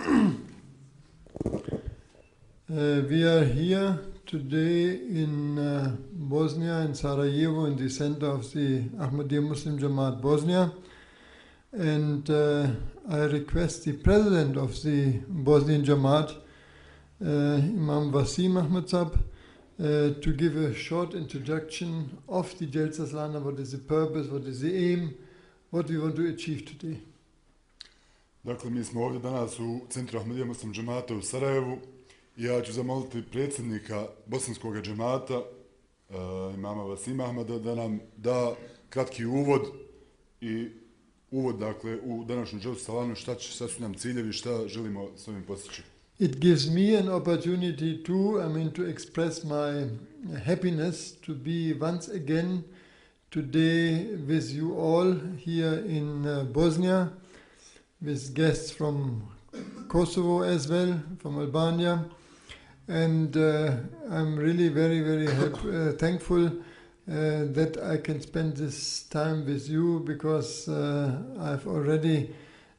We are here today in Bosnia, in Sarajevo, in the center of the Ahmadiyya Muslim Jamaat Bosnia. And I request the president of the Bosnian Jamaat, Imam Wasim Ahmad Sab, to give a short introduction of the Jalsa Salana, what is the purpose, what is the aim, what we want to achieve today. Dakle, mi smo ovdje danas u centru Ahmadiyya Muslim Džamata u Sarajevu i ja ću zamoliti predsjednika bosanskog džamata, imama Wasima Ahmada, da nam da kratki uvod i uvod, dakle, u današnju Jalsa Salanu, šta su nam ciljevi, šta želimo s ovim postići. It gives me an opportunity to express my happiness to be once again today with you all here in Bosnia, with guests from Kosovo as well, from Albania. And I'm really very, very thankful that I can spend this time with you, because I've already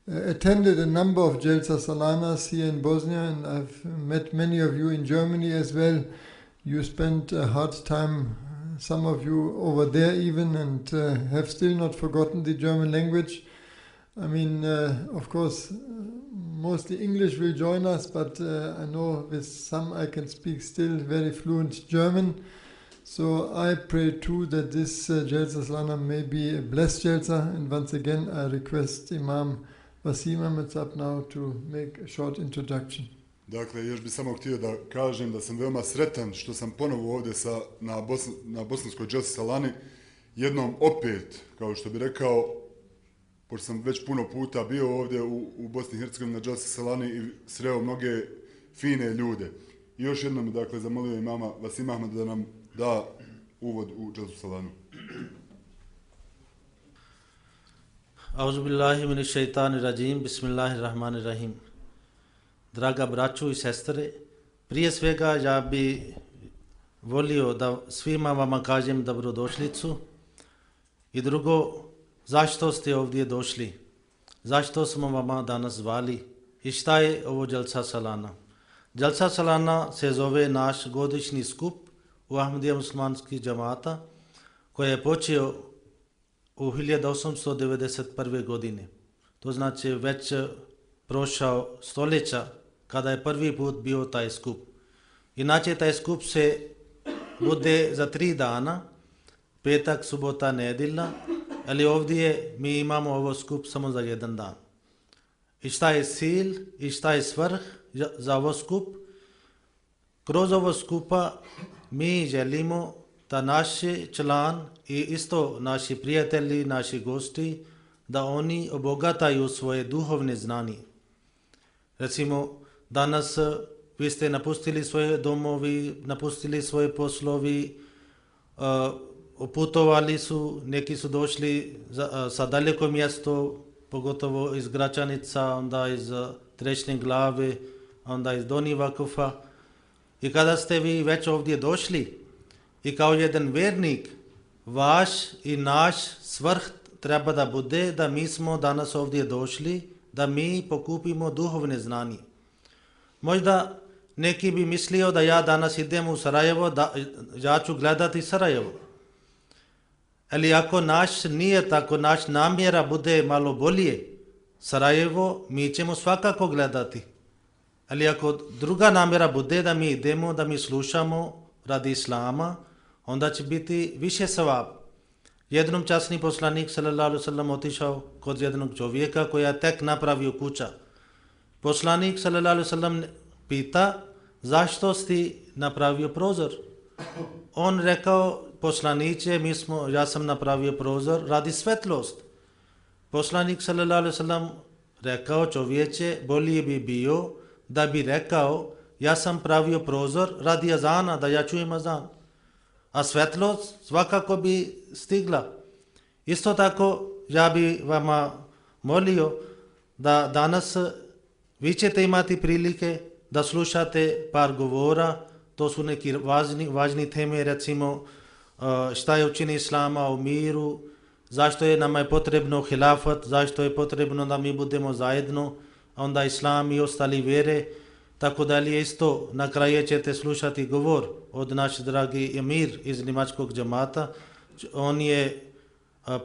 attended a number of Jalsa Salanas here in Bosnia, and I've met many of you in Germany as well. You spent a hard time, some of you over there even, and have still not forgotten the German language. I mean, of course, mostly English will join us, but I know with some I can speak still very fluent German. So I pray too that this Jalsa Salana may be a blessed Jalsa, and once again I request Imam Wasim Ahmad Sab now to make a short introduction. Dakle, još bih samo htio da kažem da sam veoma sretan što sam ponovo ovdje na bosanskoj Jalsa Salani, jednom opet, kao što bih rekao, pošto sam već puno puta bio ovdje u Bosni i Hercegovini na Jalsa Salani i sreo mnoge fine ljude. I još jednom, dakle, zamolio imama Wasima Ahmada da nam da uvod u Jalsa Salanu. Auzubillahi mineşşeytanirracim. Bismillahirrahmanirrahim. Draga braćo i sestre, prije svega ja bi volio da svima vama kažem dobrodošlicu. I drugo, zašto ste ovdje došli? Zašto smo vama danas zvali? I šta je ovo Jalsa Salana? Jalsa Salana se zove naš godišnji skup u Ahmadiyya muslimanskih džamata, koji je počeo u 1891. godine. To znači već prošao stoljeća kada je prvi put bio taj skup. Inače, taj skup se bude za 3 dana, petak, subota, nedjelja, ali ovdje mi imamo ovo skup samo za 1 dan. I šta je cilj i šta je svrh za ovo skup? Kroz ovo skupa mi želimo da naši član i isto naši prijatelji, naši gosti, da oni obogataju svoje duhovne znanje. Recimo, danas vi ste napustili svoje domovi, napustili svoje poslovi, putovali su, neki su došli sa daleko mjesto, pogotovo iz Gračanica, onda iz Trešnje Glave, onda iz Donji Vakufa. I kada ste vi već ovdje došli, i kao jedan vjernik, vaš i naš svrh treba da bude da mi smo danas ovdje došli, da mi pokupimo duhovne znanje. Možda neki bi mislio da ja danas idem u Sarajevo, da ja ću gledati Sarajevo. Ali ako naš nije tako, naš namjera bude malo bolje, Sarajevo mi ćemo svakako gledati. Ali ako druga namjera bude da mi idemo, da mi slušamo radi Islama, onda će biti više savab. Jednom časni poslanik sallallahu alejhi ve sellem otišao kod jednog čovjeka koji je tek napravio kuća. Poslanik sallallahu alejhi ve sellem pita, zašto si napravio prozor? On rekao, poslaniče, ja sam napravio prozor radi svetlost. Poslanik sallallahu alejhi ve sellem rekao, čovječe, bolje bi bio da bi rekao, ja sam pravio prozor radi azana, da ja čujem azan. A svetlost svakako bi stigla. Isto tako, ja bi vama molio da danas vi ćete imati prilike da slušate par govora. To su neki važni teme, recimo šta je učenje Islama o miru, zašto je nama potrebno hilafat, zašto je potrebno da mi budemo zajedno, a onda islam i ostali vjere, tako dalje. Isto na kraju ćete slušati govor od naš dragi emir iz Njemačkog džamata. On je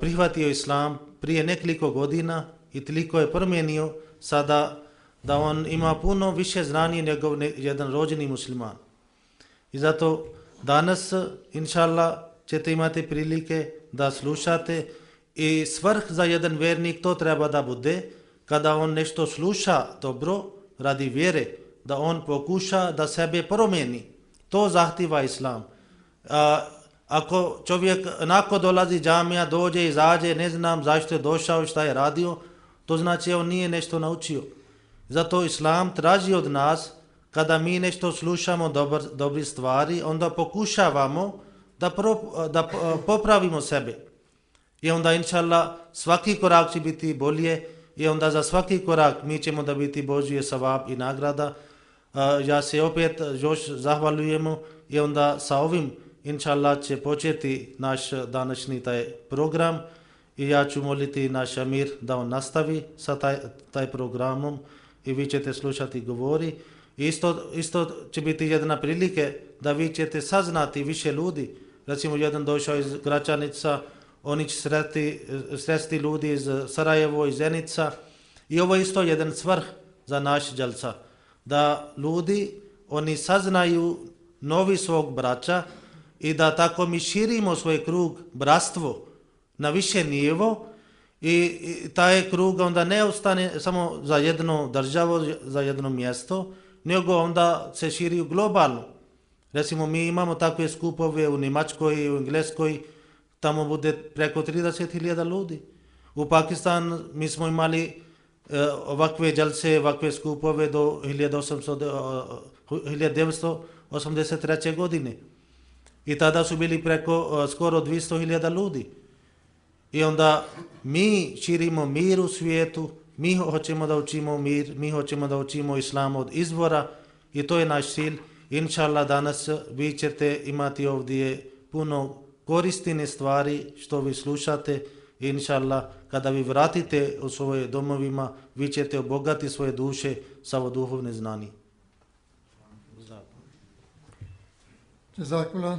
prihvatio islam prije nekoliko godina i toliko je promijenio sada da on ima puno više znanja nego jedan rođeni musliman. I zato danas, inšallah, ćete imati prilike da slušate i svrh za jedan vjernik to treba da bude kada on nešto sluša dobro radi vjere, da on pokuša da sebe promijeni. To zahtjeva islam. Ako čovjek nakon dolazi džamija, dođe, izađe, ne znam zašto je došao, šta je radio, to znači on nije nešto naučio. Zato islam traži od nas, kada mi nešto slušamo dobri stvari, onda pokušavamo da popravimo sebe. I onda inšallah svaki korak će biti bolje i onda za svaki korak mi ćemo da biti Božje savab i nagrada. Ja se opet još zahvaljujemo i onda sa ovim inšallah će početi naš današnji taj program i ja ću moliti naš emir da on nastavi sa taj programom i vi ćete slušati govori. Isto će biti jedna prilike da vi ćete saznati više ljudi. Recimo jedan došao iz Gračanica, oni će sresti ljudi iz Sarajevo, iz Zenica i ovo je isto jedan svrh za naš dželsa. Da ljudi, oni saznaju novi svog braća i da tako mi širimo svoj krug bratstvo na više nivo i taj krug onda ne ostane samo za jednu državu, za jedno mjesto, nego onda se širi globalno. Recimo mi imamo takve skupove u Njemačkoj i u Engleskoj, tamo bude preko 30.000 ljudi. U Pakistan mi smo imali ovakve džalse, ovakve skupove do 1983. godine. I tada su bili preko skoro 200.000 ljudi. I onda mi širimo mir u svijetu, mi hoćemo da učimo mir, mi hoćemo da učimo islam od izvora i to je naš cilj. Inšallah danas vi ćete imati ovdje puno koristine stvari što vi slušate. Inšallah kada vi vratite u svoje domovima vi ćete obogati svoje duše sa ovo duhovne znanje. Jazakumullah.